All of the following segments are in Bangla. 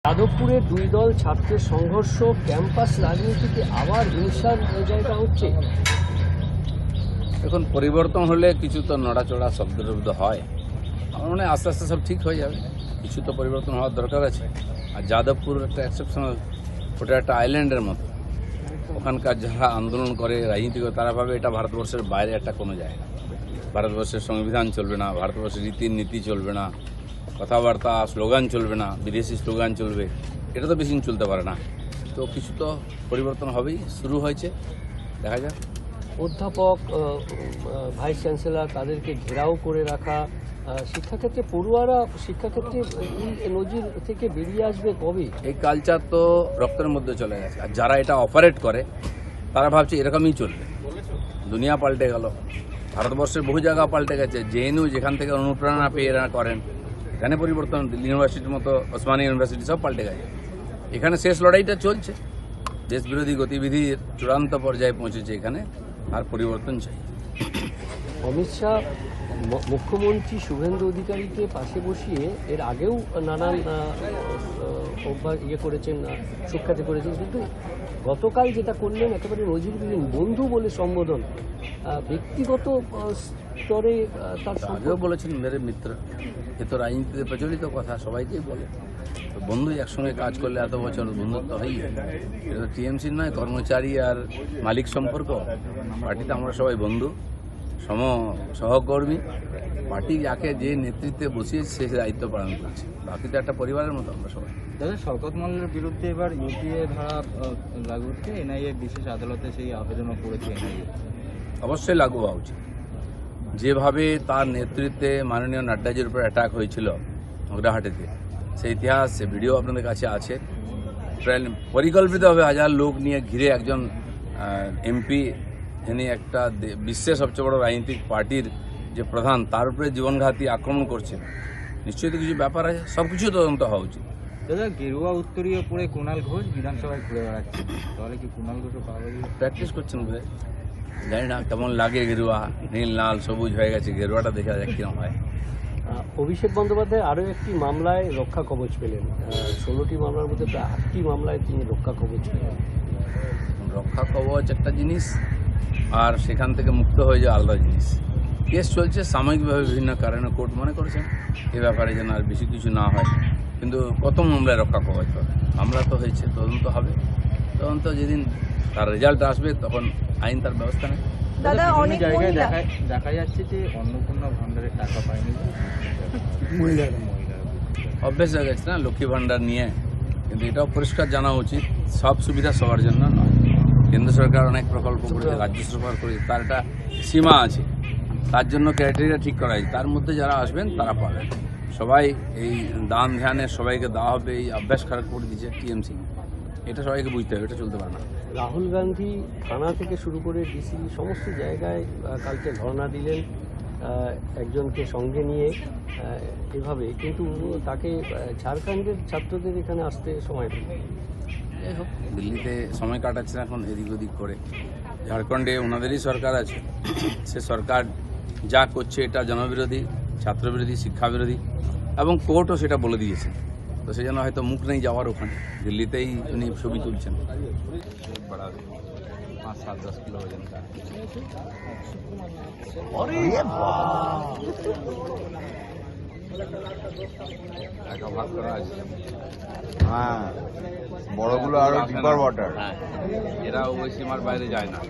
যাদবপুরে দুই দল ছাত্রের সংঘর্ষ, ক্যাম্পাস রাজনীতিতে আবার হিংসার জায়গা হচ্ছে। এখন পরিবর্তন হলে কিছু তো নড়াচড়া শব্দ হয়, আমার মনে হয় আস্তে আস্তে সব ঠিক হয়ে যাবে। কিছু তো পরিবর্তন হওয়ার দরকার আছে। আর যাদবপুর একটা এক্সেপশনাল, ওটা একটা আইল্যান্ডের মতো। ওখানকার যারা আন্দোলন করে, রাজনীতি করে, তারা ভাবে এটা ভারতবর্ষের বাইরে একটা কোনো জায়গা। ভারতবর্ষের সংবিধান চলবে না, ভারতবর্ষের রীতিনীতি চলবে না, কথাবার্তা স্লোগান চলবে না, বিদেশি স্লোগান চলবে, এটা তো বেশি দিন চলতে পারে না। তো কিছু তো পরিবর্তন হবেই, শুরু হয়েছে, দেখা যাক। অধ্যাপক, ভাইস চ্যান্সেলর, তাদেরকে ঘেরাও করে রাখা, শিক্ষাক্ষেত্রে পড়ুয়ারা শিক্ষাক্ষেত্রে এই নজির থেকে বেরিয়ে আসবে কবে? এই কালচার তো রক্তের মধ্যে চলে গেছে, আর যারা এটা অপারেট করে তারা ভাবছে এরকমই চলবে। দুনিয়া পাল্টে গেল, ভারতবর্ষের বহু জায়গা পাল্টে গেছে। জেএনইউ যেখান থেকে অনুপ্রেরণা পেয়ে এরা করেন, এখানে পরিবর্তন। দিল্লি ইউনিভার্সিটির মতো, ওসমানী ইউনিভার্সিটি সব পাল্টে গেছে। এখানে শেষ লড়াইটা চলছে, দেশ বিরোধী গতিবিধির চূড়ান্ত পর্যায়ে পৌঁছেছে এখানে, আর পরিবর্তন চাই। অমিত শাহ মুখ্যমন্ত্রী শুভেন্দু অধিকারীকে পাশে বসিয়ে এর আগেও নানান করেছেন, সুখ্যাত করেছেন, কিন্তু গতকাল যেটা করলেন একেবারে নজিরবিহীন, বন্ধু বলে সম্বোধন। ব্যক্তিগত স্তরে তার আগেও বলেছেন মেরে মিত্র, এ তো রাজনীতিতে প্রচলিত কথা, সবাইকেই বলে। তো বন্ধু একসঙ্গে কাজ করলে এত বছর বন্ধুত্ব হয়ই। এটা তো টিএমসির নয়, কর্মচারী আর মালিক সম্পর্ক। পার্টিতে আমরা সবাই বন্ধু, সহকর্মী। পার্টি যাকে যে নেতৃত্বে বসিয়েছে সে দায়িত্ব পালন করছে, বাকি তো একটা পরিবারের মতো আমরা সবাই। দাদা, শওকত মোল্লার বিরুদ্ধে এবার ইউপিএ ধারা লাগু হচ্ছে, এনআইএ বিশেষ আদালতে সেই আবেদনও করেছে এনআইএ। অবশ্যই লাগু হওয়া উচিত। যেভাবে তার নেতৃত্বে মাননীয় নাড্ডাজির উপর অ্যাটাক হয়েছিল গুয়াহাটিতে, সেই ইতিহাস, সে ভিডিও আপনাদের কাছে আছে। পরিকল্পিতভাবে হাজার লোক নিয়ে ঘিরে একজন এমপি, যিনি একটা বিশ্বের সবচেয়ে বড় রাজনৈতিক পার্টির যে প্রধান, তার উপরে জীবনঘাতী আক্রমণ করছে। নিশ্চয়ই তো কিছু ব্যাপার আছে, সব কিছু তদন্ত হওয়া উচিত। দাদা, গেরুয়া উত্তরীয় পরে কুণাল ঘোষ বিধানসভায় ঘুরে বেড়াচ্ছে, তাহলে কি কুণাল ঘোষও পাওয়া যাবে? প্র্যাকটিস করছেন বোধহয়, জানি না কেমন লাগে। গেরুয়া নীল, লাল, সবুজ হয়ে গেছে, গেরুয়াটা দেখা যাক কিরকম হয়। অভিষেক বন্দ্যোপাধ্যায় আরও একটি মামলায় রক্ষা কবচ পেলেন। 16টি মামলার মধ্যে প্রায় 8টি মামলায় তিনি রক্ষা কবচ পেলেন। রক্ষা কবচ একটা জিনিস, আর সেখান থেকে মুক্ত হয়ে যাওয়া আলাদা জিনিস। কেস চলছে সাময়িকভাবে, বিভিন্ন কারণে কোর্ট মনে করেছেন এ ব্যাপারে যেন আর বেশি কিছু না হয়। কিন্তু কত মামলায় রক্ষা কবচ পাবে? মামলা তো হয়েছে, তদন্ত হবে। তদন্ত যেদিন তার রেজাল্ট আসবে তখন আইন তার ব্যবস্থা নেয়। দাদা, অনেক জায়গায় দেখা যাচ্ছে যে অন্নপূর্ণা ভান্ডারের টাকা পায়নি মহিলারা। অভ্যেস হয়ে গেছে না লক্ষ্মী ভান্ডার নিয়ে, কিন্তু এটাও পরিষ্কার জানা উচিত, সব সুবিধা সবার জন্য নয়। কেন্দ্র সরকার অনেক প্রকল্প করেছে, রাজ্য সরকার করেছে, তার একটা সীমা আছে। তার জন্য ক্রাইটেরিয়া ঠিক করা হয়েছে, তার মধ্যে যারা আসবেন তারা পাবেন। সবাই এই দান ধ্যানে সবাইকে দেওয়া হবে, এই অভ্যাস খারাপ করে দিচ্ছে টিএমসি। এটা সবাইকে বুঝতে হবে, এটা চলতে পারে না। রাহুল গান্ধী থানা থেকে শুরু করে ডিসি সমস্ত জায়গায় কালকে ধর্ণা দিলেন একজনকে সঙ্গে নিয়ে, এভাবে, কিন্তু তাকে ঝাড়খণ্ডের ছাত্রদের এখানে আসতে সময় দিল। যাই হোক, দিল্লিতে সময় কাটাচ্ছে এখন এদিক ওদিক করে। ঝাড়খণ্ডে ওনাদেরই সরকার আছে, সে সরকার যা করছে এটা জনবিরোধী, ছাত্রবিরোধী, শিক্ষাবিরোধী, এবং কোর্টও সেটা বলে দিয়েছে। তো সেই জন্য হয়তো মুখ নেই যাওয়ার ওখানে, দিল্লিতেই উনি ছবি তুলছেন। 5-7-10 কিলো ওজন টাকা ভাগ করা আছে। হ্যাঁ, বড়গুলো আরো ডিপার ওয়াটার। এরা ওই সীমার বাইরে যায় না,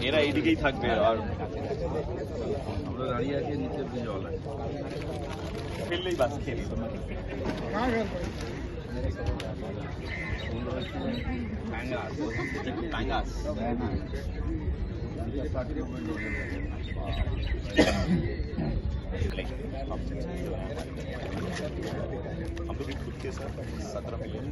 এরা এইদিকেই থাকবে। আর আমরা দাঁড়িয়ে আছি, নিচে জল আছে, ফেললেই বাস খেয়ে নিত। हम लोग खुद के साथ 17 मिलियन